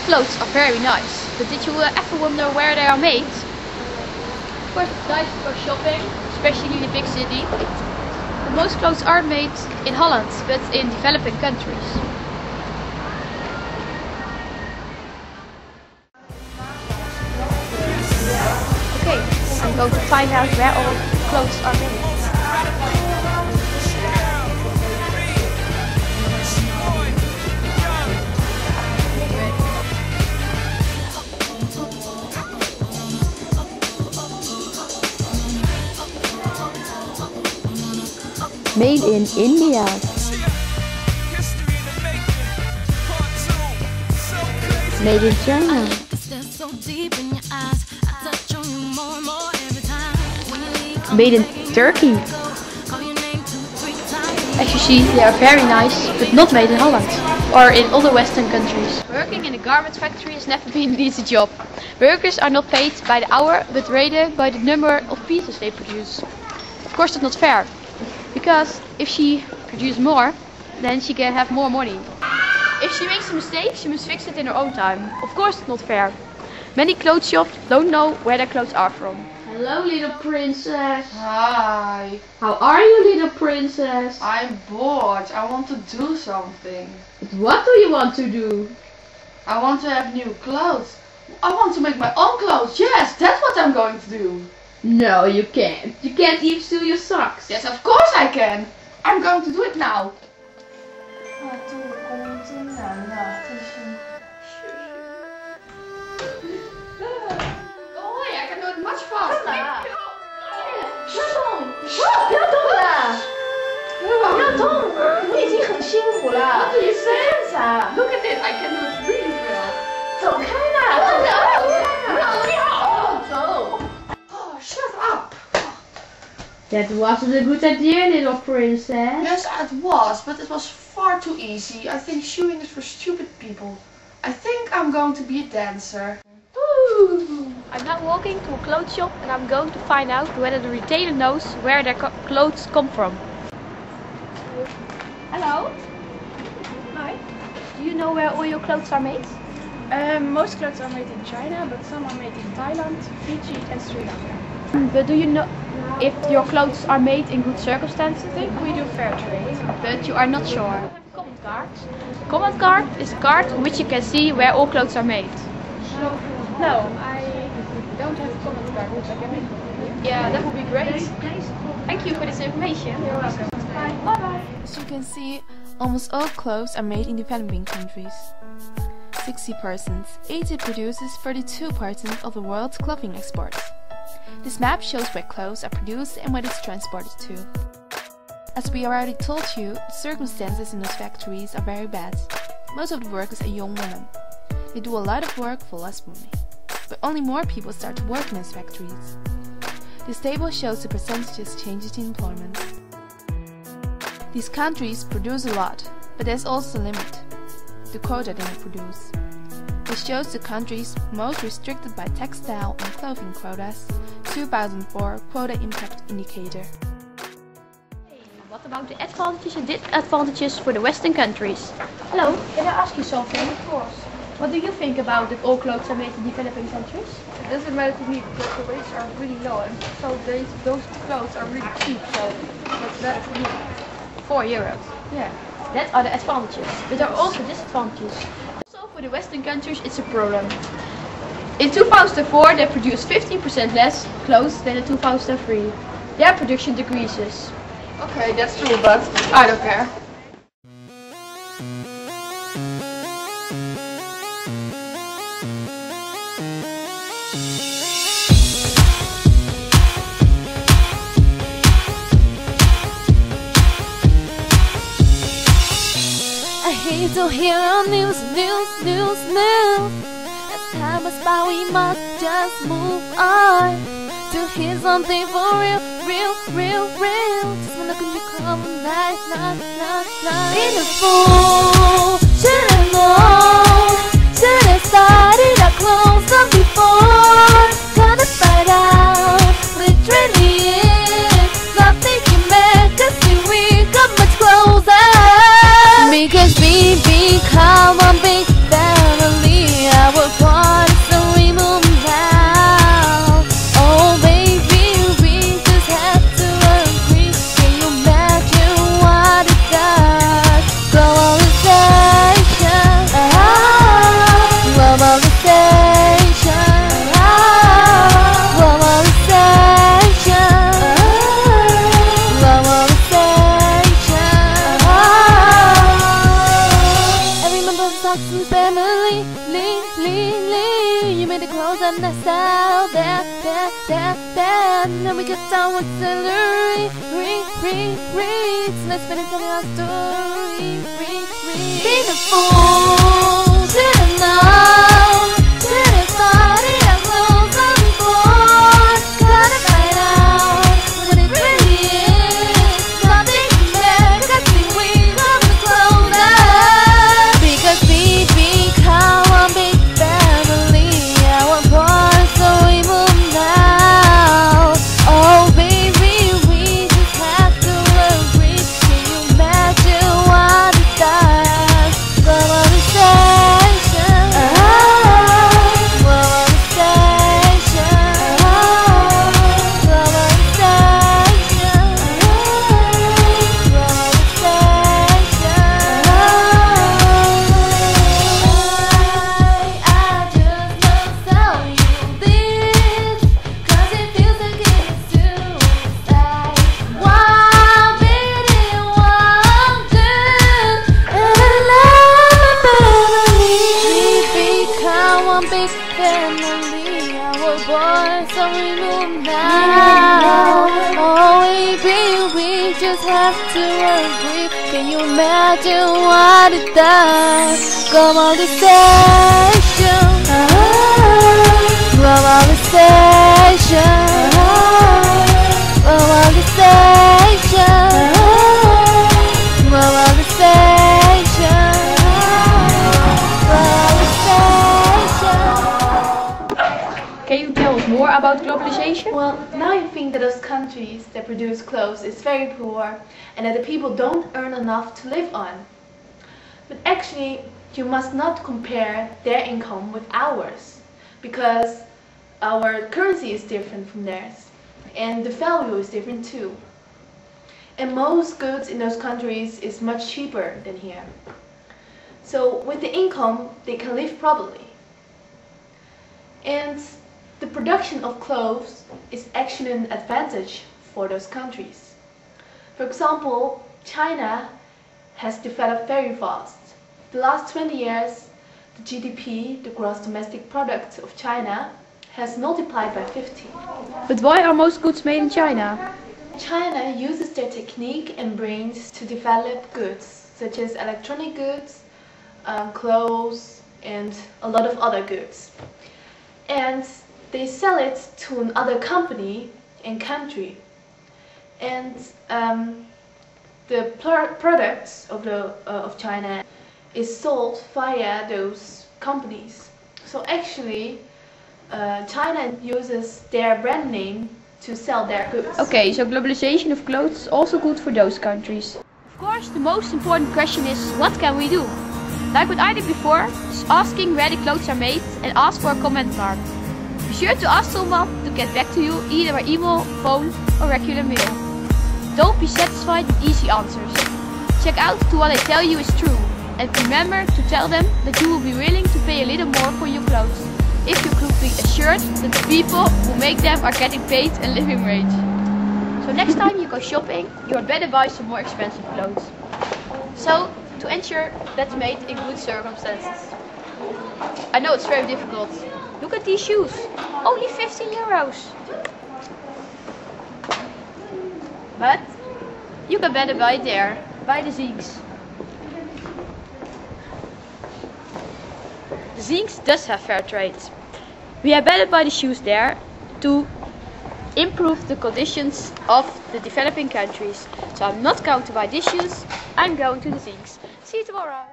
clothes are very nice, but did you ever wonder where they are made? Of course it's nice to go shopping, especially in a big city. But most clothes are made in Holland, but in developing countries. Okay, I'm going to find out where all clothes are made. Made in India. Made in China. Made in Turkey. As you see, they are very nice, but not made in Holland or in other Western countries. Working in a garment factory has never been an easy job. Workers are not paid by the hour, but rated by the number of pieces they produce. Of course, that's not fair, because if she produces more, then she can have more money. If she makes a mistake, she must fix it in her own time. Of course, it's not fair. Many clothes shops don't know where their clothes are from. Hello, little princess. Hi. How are you, little princess? I'm bored. I want to do something. What do you want to do? I want to have new clothes. I want to make my own clothes. Yes, that's what I'm going to do. No, you can't. You can't even steal your socks. Yes, of course I can. I'm going to do it now. Oh, I can do it much faster. 不要动了！不要动！你已经很辛苦了。你是这样子啊 Look at it. I can do it really well. 走开啦！走！ Oh, shut up. That wasn't a good idea, little princess. Yes, it was, but it was far too easy. I think shoeing is for stupid people. I think I'm going to be a dancer. I'm now walking to a clothes shop and I'm going to find out whether the retailer knows where their clothes come from. Hello? Hi. Do you know where all your clothes are made? Most clothes are made in China, but some are made in Thailand, Fiji and Sri Lanka. But do you know if your clothes are made in good circumstances? I think we do fair trade. But you are not sure. Comment card. Comment card is a card on which you can see where all clothes are made. No, I don't have a comment card, which I can make for you. Yeah, that would be great. Thank you for this information. You're welcome. Bye. Bye. As you can see, almost all clothes are made in developing countries. 60%, 80 produces 32% of the world's clothing exports. This map shows where clothes are produced and where it's transported to. As we already told you, the circumstances in those factories are very bad. Most of the workers are young women. They do a lot of work for less money. But only more people start to work in those factories. This table shows the percentages changes in employment. These countries produce a lot, but there's also a limit, the quota they produce. This shows the countries most restricted by textile and clothing quotas, 2004 Quota Impact Indicator. What about the advantages and disadvantages for the Western countries? Hello, can I ask you something? Of course. What do you think about that all clothes are made in developing countries? It doesn't matter to me because the wages are really low and so those clothes are really cheap, so that's better for me. 4 euros. Yeah. That are the advantages, but there are also disadvantages. Also for the Western countries it's a problem. In 2004 they produced 15% less clothes than in 2003. Their production decreases. Okay, that's true, but I don't care. I hate to hear on news. As time goes by, we must just move on to hear something for real. Just wanna can you come night. In the fool, should've known, should've started our clothes up before. Gonna find out what it really is. Stop thinking back, 'cause we got much closer. Because we become a big family. awesome family. You made the clothes and the style. Then we got down with celery. Let's finish telling our story. Being a fool, didn't know, didn't body our clothes on before. Gotta find out what it really is. Nothing compared, cause we love the clothes up. Because we become one big family. Our boys, so we move now. Oh baby, we just have to agree. Can you imagine what it does? Globalization, globalization, globalization, I just must tell you this, cause it feels like it's too like one bit and one done, and I love family. We become one big family. Our boys, so we move now. Oh baby, we just have to agree. Can you imagine what it does? Globalization, globalization, globalization, globalization, globalization. Can you tell us more about globalization? Well, now you think that those countries that produce clothes is very poor and that the people don't earn enough to live on. But actually, you must not compare their income with ours, because our currency is different from theirs and the value is different too. And most goods in those countries is much cheaper than here. So with the income, they can live properly. And the production of clothes is actually an advantage for those countries. For example, China has developed very fast. The last 20 years, the GDP, the gross domestic product of China, has multiplied by 50. But why are most goods made in China? China uses their technique and brains to develop goods, such as electronic goods, clothes, and a lot of other goods. And they sell it to another company and country. And the products of China is sold via those companies. So actually, China uses their brand name to sell their goods. Okay, so globalization of clothes is also good for those countries. Of course, the most important question is, what can we do? Like what I did before, just asking where the clothes are made and ask for a comment card. Be sure to ask someone to get back to you either by email, phone or regular mail. Don't be satisfied with easy answers. Check out to what I tell you is true, and remember to tell them that you will be willing to pay a little more for your clothes, if you could be assured that the people who make them are getting paid a living wage. So next time you go shopping, you had better buy some more expensive clothes. So, to ensure that's made in good circumstances. I know it's very difficult. Look at these shoes, only 15 euros. But you can better buy it there, by the Zinks. The Zinks does have fair trade. We had better buy the shoes there to improve the conditions of the developing countries. So I'm not going to buy these shoes, I'm going to the Zinks. See you tomorrow.